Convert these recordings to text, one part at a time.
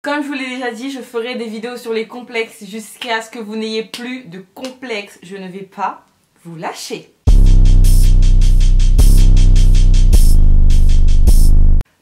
Comme je vous l'ai déjà dit, je ferai des vidéos sur les complexes jusqu'à ce que vous n'ayez plus de complexes. Je ne vais pas vous lâcher.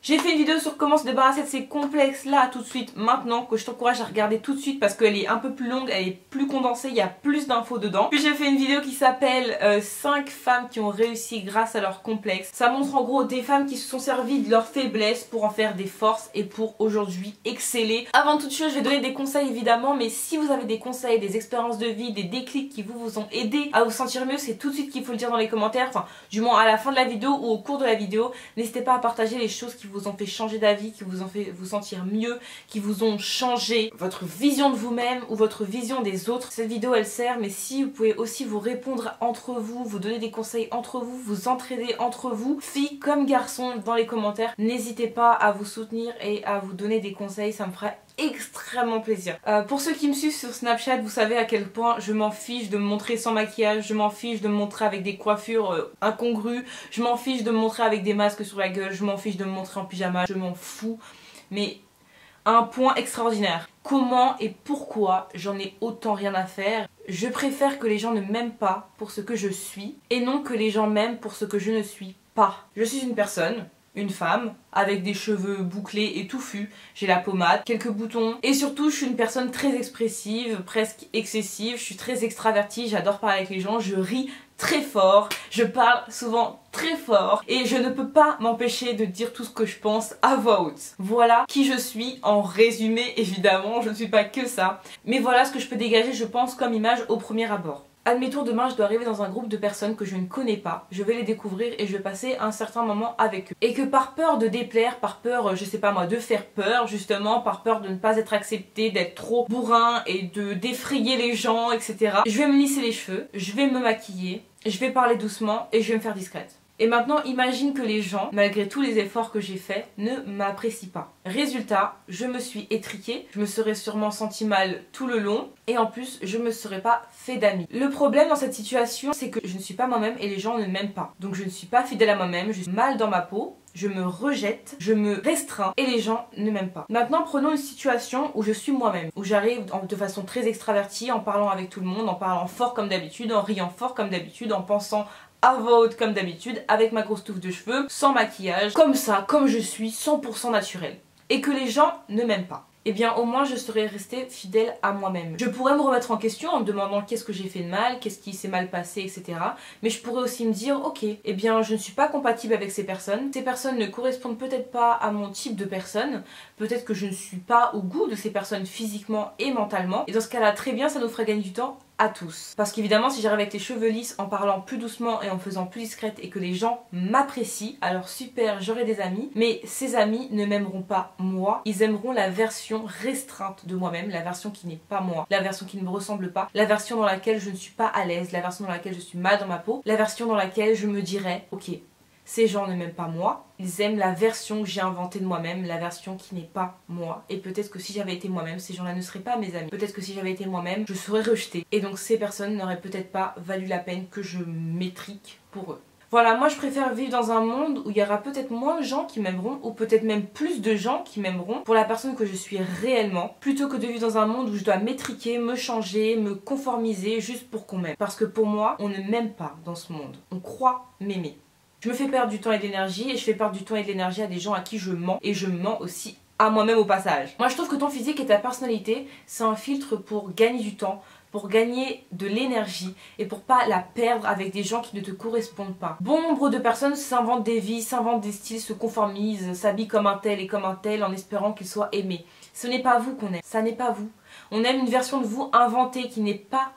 J'ai fait une vidéo sur comment se débarrasser de ces complexes là tout de suite maintenant, que je t'encourage à regarder tout de suite parce qu'elle est un peu plus longue, elle est plus condensée, il y a plus d'infos dedans. Puis j'ai fait une vidéo qui s'appelle 5 femmes qui ont réussi grâce à leurs complexes. Ça montre en gros des femmes qui se sont servies de leurs faiblesses pour en faire des forces et pour aujourd'hui exceller. Avant toute chose, je vais donner des conseils évidemment, mais si vous avez des conseils, des expériences de vie, des déclics qui vous ont aidé à vous sentir mieux, c'est tout de suite qu'il faut le dire dans les commentaires, enfin du moins à la fin de la vidéo ou au cours de la vidéo. N'hésitez pas à partager les choses qui vous ont fait changer d'avis, qui vous ont fait vous sentir mieux, qui vous ont changé votre vision de vous-même ou votre vision des autres. Cette vidéo elle sert, mais si vous pouvez aussi vous répondre entre vous, vous donner des conseils entre vous, vous entraider entre vous, filles comme garçons, dans les commentaires, n'hésitez pas à vous soutenir et à vous donner des conseils, ça me fera extrêmement plaisir. Pour ceux qui me suivent sur Snapchat, vous savez à quel point je m'en fiche de me montrer sans maquillage, je m'en fiche de me montrer avec des coiffures incongrues, je m'en fiche de me montrer avec des masques sur la gueule, je m'en fiche de me montrer en pyjama, je m'en fous. Mais un point extraordinaire. Comment et pourquoi j'en ai autant rien à faire? Je préfère que les gens ne m'aiment pas pour ce que je suis et non que les gens m'aiment pour ce que je ne suis pas. Je suis une personne, une femme, avec des cheveux bouclés et touffus, j'ai la pommade, quelques boutons, et surtout je suis une personne très expressive, presque excessive, je suis très extravertie, j'adore parler avec les gens, je ris très fort, je parle souvent très fort, et je ne peux pas m'empêcher de dire tout ce que je pense à voix haute. Voilà qui je suis en résumé, évidemment, je ne suis pas que ça, mais voilà ce que je peux dégager, je pense, comme image au premier abord. Admettons demain je dois arriver dans un groupe de personnes que je ne connais pas, je vais les découvrir et je vais passer un certain moment avec eux. Et que par peur de déplaire, par peur, je sais pas moi, de faire peur justement, par peur de ne pas être accepté, d'être trop bourrin et de défrayer les gens, etc. Je vais me lisser les cheveux, je vais me maquiller, je vais parler doucement et je vais me faire discrète. Et maintenant imagine que les gens, malgré tous les efforts que j'ai faits, ne m'apprécient pas. Résultat, je me suis étriquée, je me serais sûrement senti mal tout le long et en plus je me serais pas fait d'amis. Le problème dans cette situation c'est que je ne suis pas moi-même et les gens ne m'aiment pas. Donc je ne suis pas fidèle à moi-même, je suis mal dans ma peau, je me rejette, je me restreins et les gens ne m'aiment pas. Maintenant prenons une situation où je suis moi-même, où j'arrive de façon très extravertie en parlant avec tout le monde, en parlant fort comme d'habitude, en riant fort comme d'habitude, en pensant à voix haute comme d'habitude, avec ma grosse touffe de cheveux, sans maquillage, comme ça, comme je suis, 100% naturelle. Et que les gens ne m'aiment pas. Eh bien au moins je serais restée fidèle à moi-même. Je pourrais me remettre en question en me demandant qu'est-ce que j'ai fait de mal, qu'est-ce qui s'est mal passé, etc. Mais je pourrais aussi me dire, ok, eh bien je ne suis pas compatible avec ces personnes ne correspondent peut-être pas à mon type de personne, peut-être que je ne suis pas au goût de ces personnes physiquement et mentalement, et dans ce cas-là très bien ça nous ferait gagner du temps à tous. Parce qu'évidemment si j'arrive avec les cheveux lisses, en parlant plus doucement et en faisant plus discrète et que les gens m'apprécient, alors super, j'aurai des amis, mais ces amis ne m'aimeront pas moi, ils aimeront la version restreinte de moi-même, la version qui n'est pas moi, la version qui ne me ressemble pas, la version dans laquelle je ne suis pas à l'aise, la version dans laquelle je suis mal dans ma peau, la version dans laquelle je me dirais, ok, ces gens ne m'aiment pas moi, ils aiment la version que j'ai inventée de moi-même, la version qui n'est pas moi. Et peut-être que si j'avais été moi-même, ces gens-là ne seraient pas mes amis. Peut-être que si j'avais été moi-même, je serais rejetée. Et donc ces personnes n'auraient peut-être pas valu la peine que je m'étrique pour eux. Voilà, moi je préfère vivre dans un monde où il y aura peut-être moins de gens qui m'aimeront, ou peut-être même plus de gens qui m'aimeront pour la personne que je suis réellement, plutôt que de vivre dans un monde où je dois m'étriquer, me changer, me conformiser juste pour qu'on m'aime. Parce que pour moi, on ne m'aime pas dans ce monde. On croit m'aimer. Je me fais perdre du temps et de l'énergie et je fais perdre du temps et de l'énergie à des gens à qui je mens et je mens aussi à moi-même au passage. Moi je trouve que ton physique et ta personnalité c'est un filtre pour gagner du temps, pour gagner de l'énergie et pour pas la perdre avec des gens qui ne te correspondent pas. Bon nombre de personnes s'inventent des vies, s'inventent des styles, se conformisent, s'habillent comme un tel et comme un tel en espérant qu'ils soient aimés. Ce n'est pas vous qu'on aime, ça n'est pas vous. On aime une version de vous inventée qui n'est pas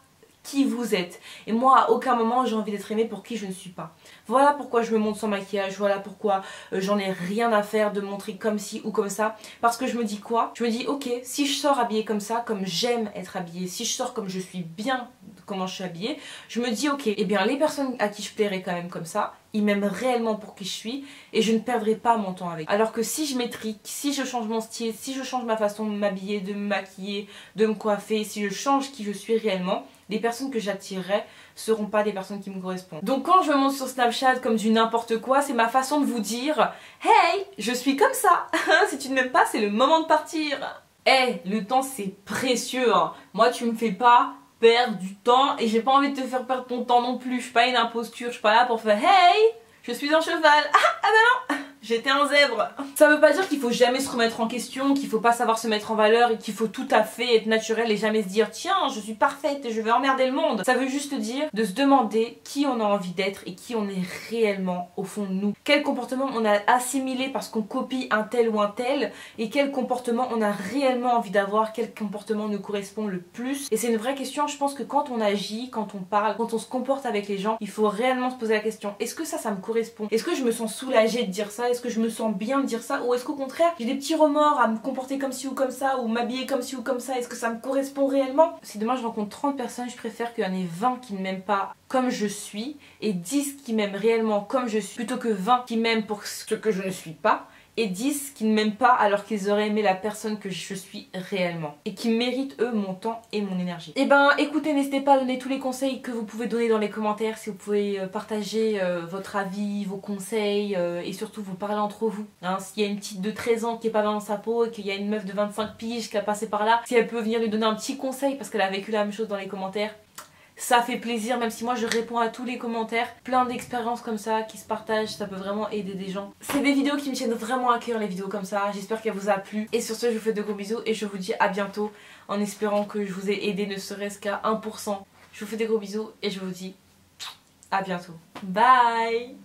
qui vous êtes. Et moi à aucun moment j'ai envie d'être aimée pour qui je ne suis pas. Voilà pourquoi je me montre sans maquillage, voilà pourquoi j'en ai rien à faire de me montrer comme ci ou comme ça. Parce que je me dis quoi? Je me dis ok, si je sors habillée comme ça, comme j'aime être habillée, si je sors comme je suis bien comment je suis habillée, je me dis ok, eh bien les personnes à qui je plairai quand même comme ça, ils m'aiment réellement pour qui je suis et je ne perdrai pas mon temps avec. Alors que si je m'étrique, si je change mon style, si je change ma façon de m'habiller, de me maquiller, de me coiffer, si je change qui je suis réellement, les personnes que j'attirerai seront pas des personnes qui me correspondent. Donc quand je me montre sur Snapchat comme du n'importe quoi, c'est ma façon de vous dire hey, je suis comme ça. Si tu ne m'aimes pas, c'est le moment de partir. Le temps c'est précieux, hein. Moi tu me fais pas perdre du temps et j'ai pas envie de te faire perdre ton temps non plus. Je suis pas une imposture, je suis pas là pour faire hey, je suis un cheval. Ah bah non, j'étais un zèbre. Ça veut pas dire qu'il faut jamais se remettre en question, qu'il faut pas savoir se mettre en valeur et qu'il faut tout à fait être naturel et jamais se dire tiens je suis parfaite et je vais emmerder le monde. Ça veut juste dire de se demander qui on a envie d'être et qui on est réellement au fond de nous. Quel comportement on a assimilé parce qu'on copie un tel ou un tel et quel comportement on a réellement envie d'avoir, quel comportement nous correspond le plus. Et c'est une vraie question, je pense que quand on agit, quand on parle, quand on se comporte avec les gens, il faut réellement se poser la question, est-ce que ça me correspond? Est-ce que je me sens soulagée de dire ça? Est-ce que je me sens bien de dire ça? Ou est-ce qu'au contraire j'ai des petits remords à me comporter comme ci ou comme ça, ou m'habiller comme ci ou comme ça? Est-ce que ça me correspond réellement? Si demain je rencontre 30 personnes, je préfère qu'il y en ait 20 qui ne m'aiment pas comme je suis et 10 qui m'aiment réellement comme je suis, plutôt que 20 qui m'aiment pour ce que je ne suis pas et 10 qui ne m'aiment pas alors qu'ils auraient aimé la personne que je suis réellement et qui méritent eux mon temps et mon énergie. Et ben écoutez, n'hésitez pas à donner tous les conseils que vous pouvez donner dans les commentaires, si vous pouvez partager votre avis, vos conseils et surtout vous parler entre vous. Hein, s'il y a une petite de 13 ans qui est pas dans sa peau et qu'il y a une meuf de 25 piges qui a passé par là, si elle peut venir lui donner un petit conseil parce qu'elle a vécu la même chose dans les commentaires, ça fait plaisir, même si moi je réponds à tous les commentaires. Plein d'expériences comme ça qui se partagent, ça peut vraiment aider des gens. C'est des vidéos qui me tiennent vraiment à cœur, les vidéos comme ça. J'espère qu'elle vous a plu. Et sur ce, je vous fais de gros bisous et je vous dis à bientôt en espérant que je vous ai aidé ne serait-ce qu'à 1%. Je vous fais des gros bisous et je vous dis à bientôt. Bye!